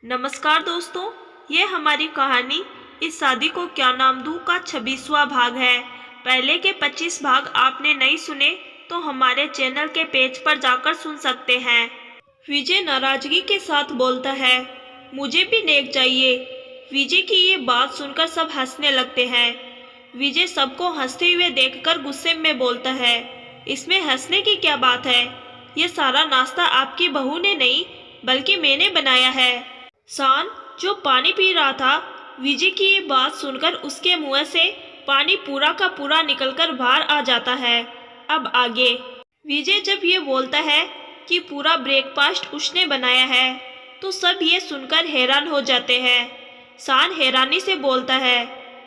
नमस्कार दोस्तों, ये हमारी कहानी इस शादी को क्या नाम दूँ का 26वां भाग है। पहले के 25 भाग आपने नहीं सुने तो हमारे चैनल के पेज पर जाकर सुन सकते हैं। विजय नाराजगी के साथ बोलता है, मुझे भी नेक चाहिए। विजय की ये बात सुनकर सब हंसने लगते हैं। विजय सबको हंसते हुए देखकर गुस्से में बोलता है, इसमें हंसने की क्या बात है? ये सारा नाश्ता आपकी बहू ने नहीं बल्कि मैंने बनाया है। शान जो पानी पी रहा था, विजय की ये बात सुनकर उसके मुंह से पानी पूरा का पूरा निकलकर बाहर आ जाता है। अब आगे विजय जब ये बोलता है कि पूरा ब्रेकफास्ट उसने बनाया है तो सब ये सुनकर हैरान हो जाते हैं। शान हैरानी से बोलता है,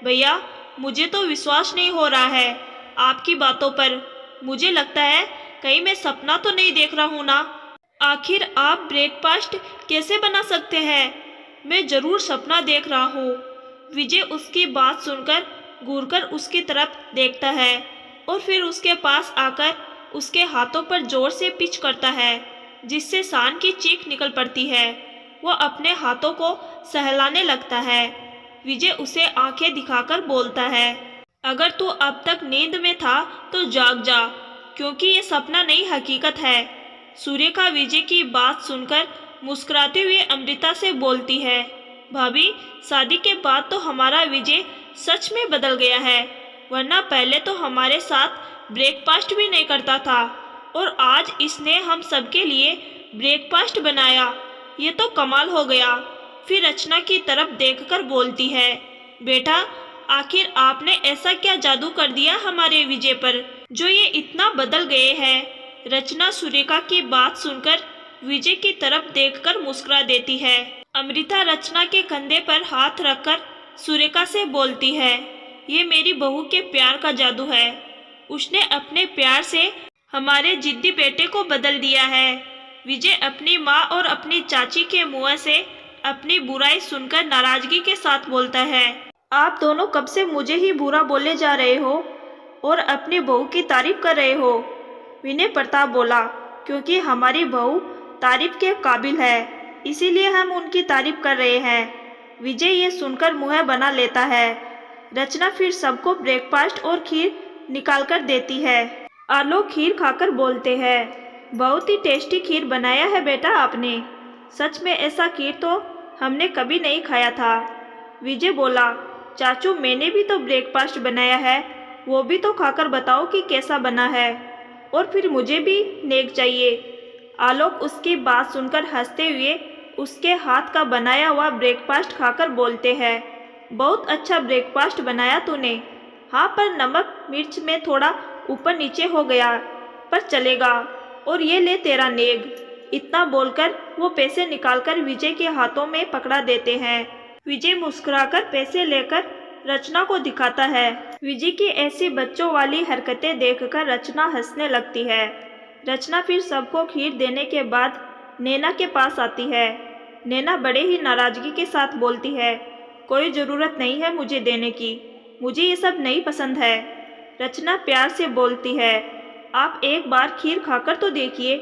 भैया मुझे तो विश्वास नहीं हो रहा है आपकी बातों पर। मुझे लगता है कहीं मैं सपना तो नहीं देख रहा हूँ ना। आखिर आप ब्रेकफास्ट कैसे बना सकते हैं? मैं जरूर सपना देख रहा हूँ। विजय उसकी बात सुनकर घूरकर उसकी तरफ देखता है और फिर उसके पास आकर उसके हाथों पर जोर से पिच करता है, जिससे शान की चीख निकल पड़ती है। वह अपने हाथों को सहलाने लगता है। विजय उसे आंखें दिखाकर बोलता है, अगर तू अब तक नींद में था तो जाग जा, क्योंकि ये सपना नहीं हकीकत है। सूर्यका विजय की बात सुनकर मुस्कुराते हुए अमृता से बोलती है, भाभी शादी के बाद तो हमारा विजय सच में बदल गया है, वरना पहले तो हमारे साथ ब्रेकफास्ट भी नहीं करता था और आज इसने हम सबके लिए ब्रेकफास्ट बनाया। ये तो कमाल हो गया। फिर रचना की तरफ देखकर बोलती है, बेटा आखिर आपने ऐसा क्या जादू कर दिया हमारे विजय पर जो ये इतना बदल गए हैं? रचना सूर्यका की बात सुनकर विजय की तरफ देखकर मुस्कुरा देती है। अमृता रचना के कंधे पर हाथ रखकर सूर्यका से बोलती है, ये मेरी बहू के प्यार का जादू है। उसने अपने प्यार से हमारे जिद्दी बेटे को बदल दिया है। विजय अपनी माँ और अपनी चाची के मुंह से अपनी बुराई सुनकर नाराजगी के साथ बोलता है, आप दोनों कब से मुझे ही बुरा बोले जा रहे हो और अपनी बहू की तारीफ कर रहे हो? विनय प्रताप बोला, क्योंकि हमारी बहू तारीफ के काबिल है, इसीलिए हम उनकी तारीफ कर रहे हैं। विजय ये सुनकर मुंह बना लेता है। रचना फिर सबको ब्रेकफास्ट और खीर निकाल कर देती है। आलोक खीर खाकर बोलते हैं, बहुत ही टेस्टी खीर बनाया है बेटा आपने। सच में ऐसा खीर तो हमने कभी नहीं खाया था। विजय बोला, चाचू मैंने भी तो ब्रेकफास्ट बनाया है, वो भी तो खाकर बताओ कि कैसा बना है, और फिर मुझे भी नेक चाहिए। आलोक उसकी बात सुनकर हंसते हुए उसके हाथ का बनाया हुआ ब्रेकफास्ट खाकर बोलते हैं, बहुत अच्छा ब्रेकफास्ट बनाया तूने। हाँ पर नमक मिर्च में थोड़ा ऊपर नीचे हो गया, पर चलेगा। और ये ले तेरा नेग। इतना बोलकर वो पैसे निकालकर विजय के हाथों में पकड़ा देते हैं। विजय मुस्कुराकर पैसे लेकर रचना को दिखाता है। विजय की ऐसी बच्चों वाली हरकतें देखकर रचना हंसने लगती है। रचना फिर सबको खीर देने के बाद नैना के पास आती है। नैना बड़े ही नाराजगी के साथ बोलती है, कोई ज़रूरत नहीं है मुझे देने की, मुझे ये सब नहीं पसंद है। रचना प्यार से बोलती है, आप एक बार खीर खाकर तो देखिए।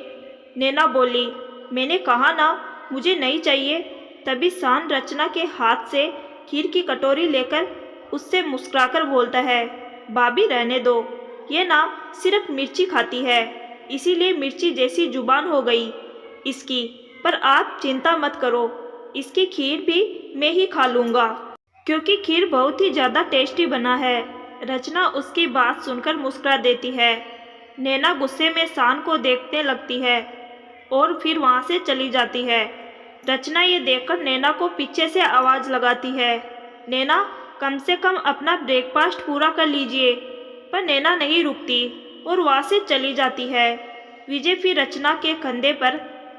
नैना बोली, मैंने कहा ना मुझे नहीं चाहिए। तभी शान रचना के हाथ से खीर की कटोरी लेकर उससे मुस्कुराकर बोलता है, भाभी रहने दो, ये ना सिर्फ मिर्ची खाती है, इसीलिए मिर्ची जैसी जुबान हो गई इसकी। पर आप चिंता मत करो, इसकी खीर भी मैं ही खा लूँगा, क्योंकि खीर बहुत ही ज़्यादा टेस्टी बना है। रचना उसकी बात सुनकर मुस्कुरा देती है। नैना गुस्से में शान को देखने लगती है और फिर वहाँ से चली जाती है। रचना ये देखकर नैना को पीछे से आवाज़ लगाती है, नैना कम से कम अपना ब्रेकफास्ट पूरा कर लीजिए। पर नैना नहीं रुकती और वहाँ से चली जाती है। विजय फिर रचना के कंधे पर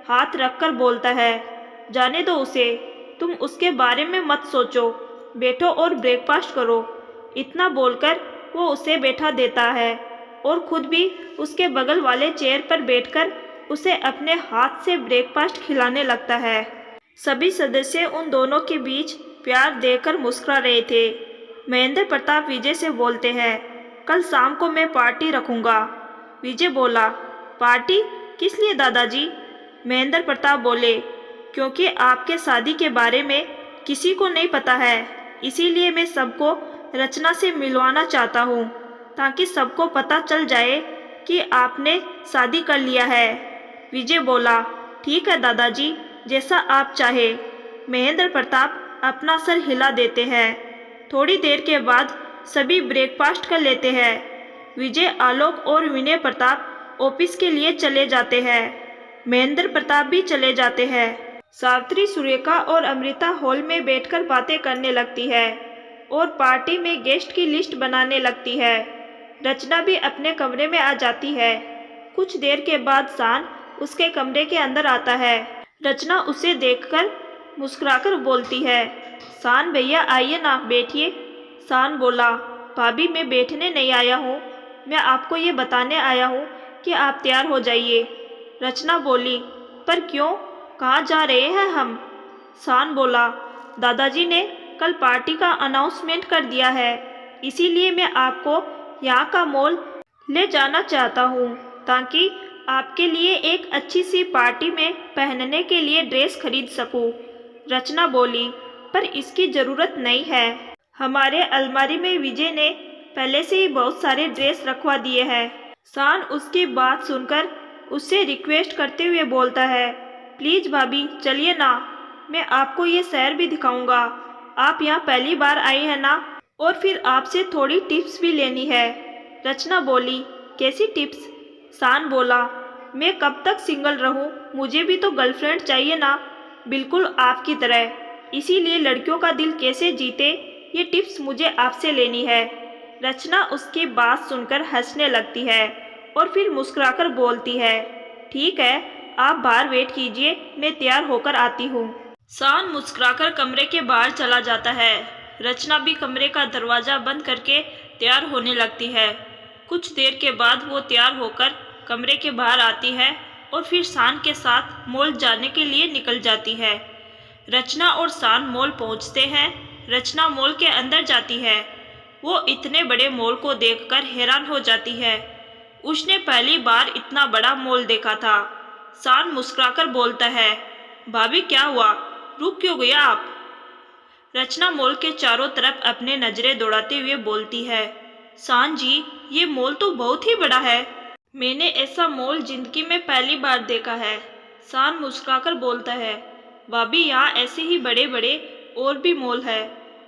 हाथ रखकर बोलता है, जाने दो उसे, तुम उसके बारे में मत सोचो, बैठो और ब्रेकफास्ट करो। इतना बोलकर वो उसे बैठा देता है और खुद भी उसके बगल वाले चेयर पर बैठकर उसे अपने हाथ से ब्रेकफास्ट खिलाने लगता है। सभी सदस्य उन दोनों के बीच प्यार देकर मुस्कुरा रहे थे। महेंद्र प्रताप विजय से बोलते हैं, कल शाम को मैं पार्टी रखूँगा। विजय बोला, पार्टी किस लिए दादाजी? महेंद्र प्रताप बोले, क्योंकि आपके शादी के बारे में किसी को नहीं पता है, इसीलिए मैं सबको रचना से मिलवाना चाहता हूँ, ताकि सबको पता चल जाए कि आपने शादी कर लिया है। विजय बोला, ठीक है दादाजी, जैसा आप चाहे। महेंद्र प्रताप अपना सर हिला देते हैं। थोड़ी देर के बाद सभी ब्रेकफास्ट कर लेते हैं। विजय, आलोक और विनय प्रताप ऑफिस के लिए चले जाते हैं। महेंद्र प्रताप भी चले जाते हैं। सावित्री, सुरेखा और अमृता हॉल में बैठकर बातें करने लगती है और पार्टी में गेस्ट की लिस्ट बनाने लगती है। रचना भी अपने कमरे में आ जाती है। कुछ देर के बाद शान उसके कमरे के अंदर आता है। रचना उसे देखकर मुस्कुराकर बोलती है, शान भैया आइए ना, बैठिए। शान बोला, भाभी मैं बैठने नहीं आया हूँ, मैं आपको ये बताने आया हूँ कि आप तैयार हो जाइए। रचना बोली, पर क्यों, कहाँ जा रहे हैं हम? शान बोला, दादाजी ने कल पार्टी का अनाउंसमेंट कर दिया है, इसीलिए मैं आपको यहाँ का मॉल ले जाना चाहता हूँ, ताकि आपके लिए एक अच्छी सी पार्टी में पहनने के लिए ड्रेस खरीद सकूँ। रचना बोली, पर इसकी ज़रूरत नहीं है, हमारे अलमारी में विजय ने पहले से ही बहुत सारे ड्रेस रखवा दिए हैं। शान उसकी बात सुनकर उससे रिक्वेस्ट करते हुए बोलता है, प्लीज़ भाभी चलिए ना, मैं आपको ये शहर भी दिखाऊंगा। आप यहाँ पहली बार आई हैं ना, और फिर आपसे थोड़ी टिप्स भी लेनी है। रचना बोली, कैसी टिप्स? शान बोला, मैं कब तक सिंगल रहूं, मुझे भी तो गर्लफ्रेंड चाहिए ना, बिल्कुल आपकी तरह। इसीलिए लड़कियों का दिल कैसे जीते, ये टिप्स मुझे आपसे लेनी है। रचना उसकी बात सुनकर हंसने लगती है और फिर मुस्कुराकर बोलती है, ठीक है, आप बाहर वेट कीजिए, मैं तैयार होकर आती हूँ। शान मुस्कुराकर कमरे के बाहर चला जाता है। रचना भी कमरे का दरवाज़ा बंद करके तैयार होने लगती है। कुछ देर के बाद वो तैयार होकर कमरे के बाहर आती है और फिर शान के साथ मॉल जाने के लिए निकल जाती है। रचना और शान मॉल पहुंचते हैं। रचना मॉल के अंदर जाती है। वो इतने बड़े मॉल को देखकर हैरान हो जाती है। उसने पहली बार इतना बड़ा मॉल देखा था। शान मुस्कुराकर बोलता है, भाभी क्या हुआ, रुक क्यों गया आप? रचना मॉल के चारों तरफ अपने नज़रें दौड़ाते हुए बोलती है, शान जी, ये मॉल तो बहुत ही बड़ा है, मैंने ऐसा मॉल जिंदगी में पहली बार देखा है। शान मुस्कुराकर बोलता है, भाभी यहाँ ऐसे ही बड़े बड़े और भी मॉल है,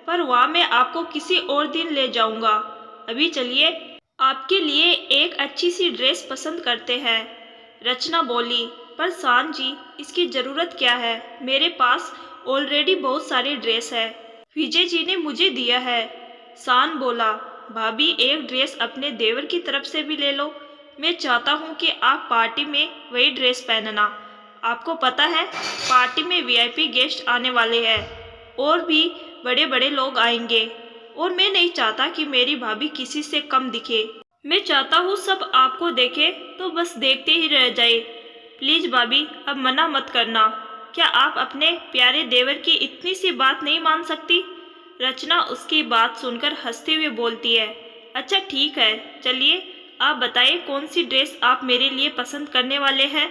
पर वहाँ मैं आपको किसी और दिन ले जाऊँगा। अभी चलिए, आपके लिए एक अच्छी सी ड्रेस पसंद करते हैं। रचना बोली, पर शान जी, इसकी ज़रूरत क्या है, मेरे पास ऑलरेडी बहुत सारी ड्रेस है, विजय जी ने मुझे दिया है। शान बोला, भाभी एक ड्रेस अपने देवर की तरफ से भी ले लो, मैं चाहता हूँ कि आप पार्टी में वही ड्रेस पहनना। आपको पता है पार्टी में वीआईपी गेस्ट आने वाले हैं और भी बड़े बड़े लोग आएंगे, और मैं नहीं चाहता कि मेरी भाभी किसी से कम दिखे। मैं चाहता हूँ सब आपको देखे तो बस देखते ही रह जाए। प्लीज़ भाभी, अब मना मत करना। क्या आप अपने प्यारे देवर की इतनी सी बात नहीं मान सकती? रचना उसकी बात सुनकर हंसते हुए बोलती है, अच्छा ठीक है, चलिए आप बताइए कौन सी ड्रेस आप मेरे लिए पसंद करने वाले हैं।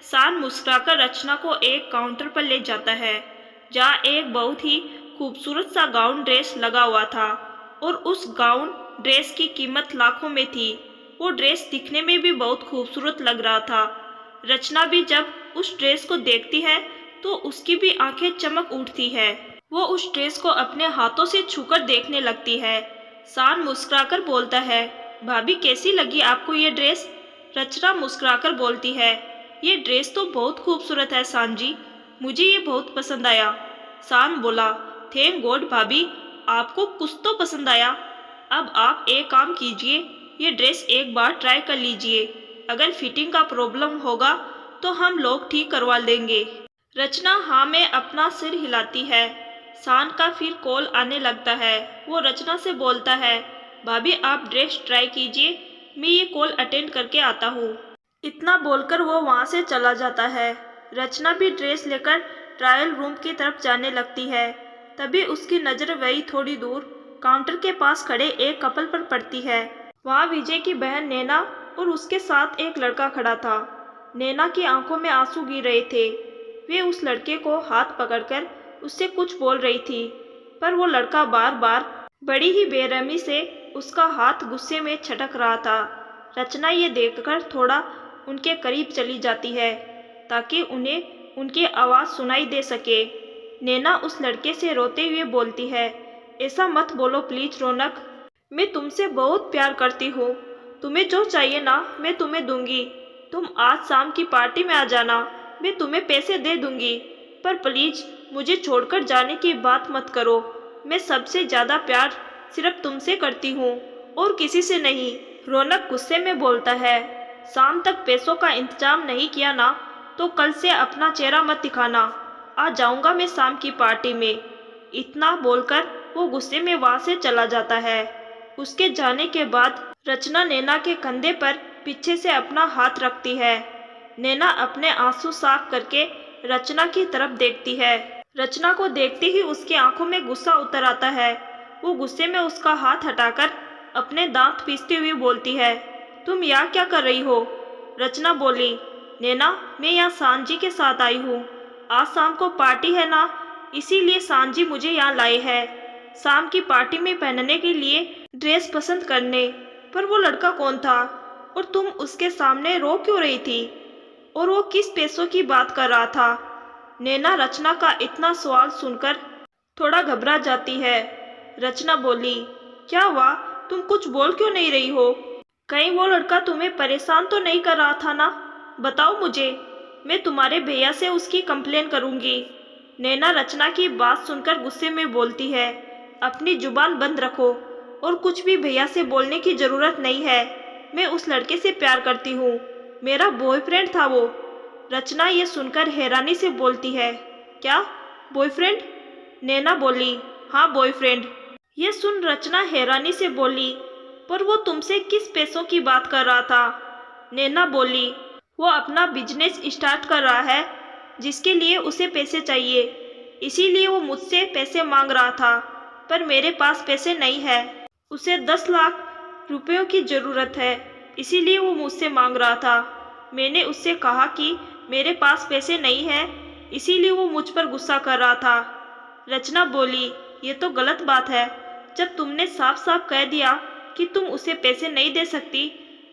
शान मुस्कुराकर रचना को एक काउंटर पर ले जाता है, जहाँ एक बहुत ही खूबसूरत सा गाउन ड्रेस लगा हुआ था, और उस गाउन ड्रेस की कीमत लाखों में थी। वो ड्रेस दिखने में भी बहुत खूबसूरत लग रहा था। रचना भी जब उस ड्रेस को देखती है तो उसकी भी आंखें चमक उठती है। वो उस ड्रेस को अपने हाथों से छूकर देखने लगती है। शान मुस्कुराकर बोलता है, भाभी कैसी लगी आपको ये ड्रेस? रचना मुस्कुराकर बोलती है, ये ड्रेस तो बहुत खूबसूरत है शान जी, मुझे ये बहुत पसंद आया। शान बोला, थैंक गॉड भाभी, आपको कुछ तो पसंद आया। अब आप एक काम कीजिए, ये ड्रेस एक बार ट्राई कर लीजिए, अगर फिटिंग का प्रॉब्लम होगा तो हम लोग ठीक करवा लेंगे। रचना हाँ में अपना सिर हिलाती है। शान का फिर कॉल आने लगता है। वो रचना से बोलता है, भाभी आप ड्रेस ट्राई कीजिए, मैं ये कॉल अटेंड करके आता हूँ। इतना बोलकर वो वहाँ से चला जाता है। रचना भी ड्रेस लेकर ट्रायल रूम की तरफ जाने लगती है। तभी उसकी नज़र वही थोड़ी दूर काउंटर के पास खड़े एक कपल पर पड़ती है। वहाँ विजय की बहन नैना और उसके साथ एक लड़का खड़ा था। नैना की आंखों में आंसू गिर रहे थे। वे उस लड़के को हाथ पकड़कर उससे कुछ बोल रही थी, पर वो लड़का बार बार बड़ी ही बेरहमी से उसका हाथ गुस्से में छटक रहा था। रचना ये देखकर थोड़ा उनके करीब चली जाती है ताकि उन्हें उनकी आवाज़ सुनाई दे सके। नैना उस लड़के से रोते हुए बोलती है, ऐसा मत बोलो प्लीज रौनक, मैं तुमसे बहुत प्यार करती हूँ। तुम्हें जो चाहिए ना मैं तुम्हें दूंगी। तुम आज शाम की पार्टी में आ जाना, मैं तुम्हें पैसे दे दूंगी। पर प्लीज मुझे छोड़कर जाने की बात मत करो। मैं सबसे ज़्यादा प्यार सिर्फ तुमसे करती हूँ और किसी से नहीं। रौनक गुस्से में बोलता है, शाम तक पैसों का इंतजाम नहीं किया ना तो कल से अपना चेहरा मत दिखाना। आ जाऊंगा मैं शाम की पार्टी में। इतना बोलकर वो गुस्से में वहाँ से चला जाता है। उसके जाने के बाद रचना नैना के कंधे पर पीछे से अपना हाथ रखती है। नैना अपने आंसू साफ करके रचना की तरफ देखती है। रचना को देखते ही उसकी आंखों में गुस्सा उतर आता है। वो गुस्से में उसका हाथ हटाकर अपने दांत पीसते हुए बोलती है, तुम यहाँ क्या कर रही हो? रचना बोली, नैना मैं यहाँ सांजी के साथ आई हूँ। आज शाम को पार्टी है ना, इसीलिए सांजी मुझे यहाँ लाए हैं शाम की पार्टी में पहनने के लिए ड्रेस पसंद करने। पर वो लड़का कौन था और तुम उसके सामने रो क्यों रही थी? और वो किस पैसों की बात कर रहा था? नैना रचना का इतना सवाल सुनकर थोड़ा घबरा जाती है। रचना बोली, क्या हुआ? तुम कुछ बोल क्यों नहीं रही हो? कहीं वो लड़का तुम्हें परेशान तो नहीं कर रहा था ना? बताओ मुझे, मैं तुम्हारे भैया से उसकी कंप्लेन करूंगी। नैना रचना की बात सुनकर गुस्से में बोलती है, अपनी जुबान बंद रखो और कुछ भी भैया से बोलने की ज़रूरत नहीं है। मैं उस लड़के से प्यार करती हूँ, मेरा बॉयफ्रेंड था वो। रचना ये सुनकर हैरानी से बोलती है, क्या बॉयफ्रेंड? नैना बोली, हाँ बॉयफ्रेंड। ये सुन रचना हैरानी से बोली, पर वो तुमसे किस पैसों की बात कर रहा था? नैना बोली, वो अपना बिजनेस स्टार्ट कर रहा है जिसके लिए उसे पैसे चाहिए, इसीलिए वो मुझसे पैसे मांग रहा था। पर मेरे पास पैसे नहीं है, उसे 10 लाख रुपयों की ज़रूरत है, इसीलिए वो मुझसे मांग रहा था। मैंने उससे कहा कि मेरे पास पैसे नहीं है, इसीलिए वो मुझ पर गुस्सा कर रहा था। रचना बोली, ये तो गलत बात है। जब तुमने साफ साफ कह दिया कि तुम उसे पैसे नहीं दे सकती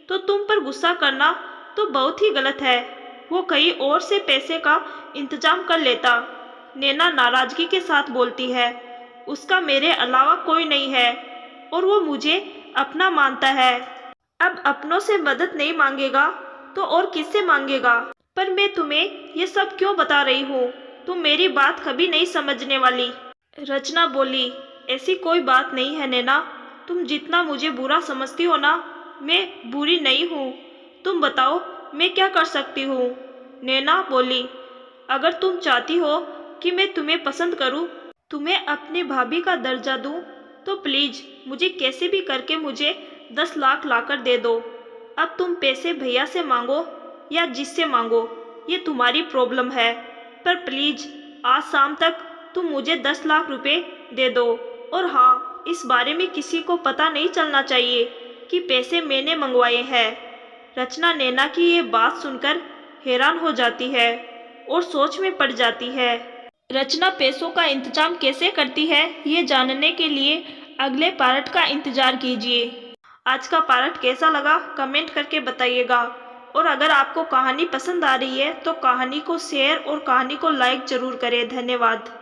तो तुम पर गुस्सा करना तो बहुत ही गलत है। वो कहीं और से पैसे का इंतजाम कर लेता। नैना नाराजगी के साथ बोलती है, उसका मेरे अलावा कोई नहीं है और वो मुझे अपना मानता है। अब अपनों से मदद नहीं मांगेगा तो और किससे मांगेगा? पर मैं तुम्हें ये सब क्यों बता रही हूँ? तुम मेरी बात कभी नहीं समझने वाली। रचना बोली, ऐसी कोई बात नहीं है नैना, तुम जितना मुझे बुरा समझती हो ना, मैं बुरी नहीं हूँ। तुम बताओ मैं क्या कर सकती हूँ? नैना बोली, अगर तुम चाहती हो कि मैं तुम्हें पसंद करूँ, तुम्हें अपनी भाभी का दर्जा दूँ, तो प्लीज़ मुझे कैसे भी करके मुझे 10 लाख लाकर दे दो। अब तुम पैसे भैया से मांगो या जिससे मांगो, ये तुम्हारी प्रॉब्लम है। पर प्लीज़ आज शाम तक तुम मुझे 10 लाख रुपए दे दो। और हाँ, इस बारे में किसी को पता नहीं चलना चाहिए कि पैसे मैंने मंगवाए हैं। रचना नैना की ये बात सुनकर हैरान हो जाती है और सोच में पड़ जाती है। रचना पैसों का इंतजाम कैसे करती है, ये जानने के लिए अगले पार्ट का इंतजार कीजिए। आज का पार्ट कैसा लगा कमेंट करके बताइएगा। और अगर आपको कहानी पसंद आ रही है तो कहानी को शेयर और कहानी को लाइक ज़रूर करें। धन्यवाद।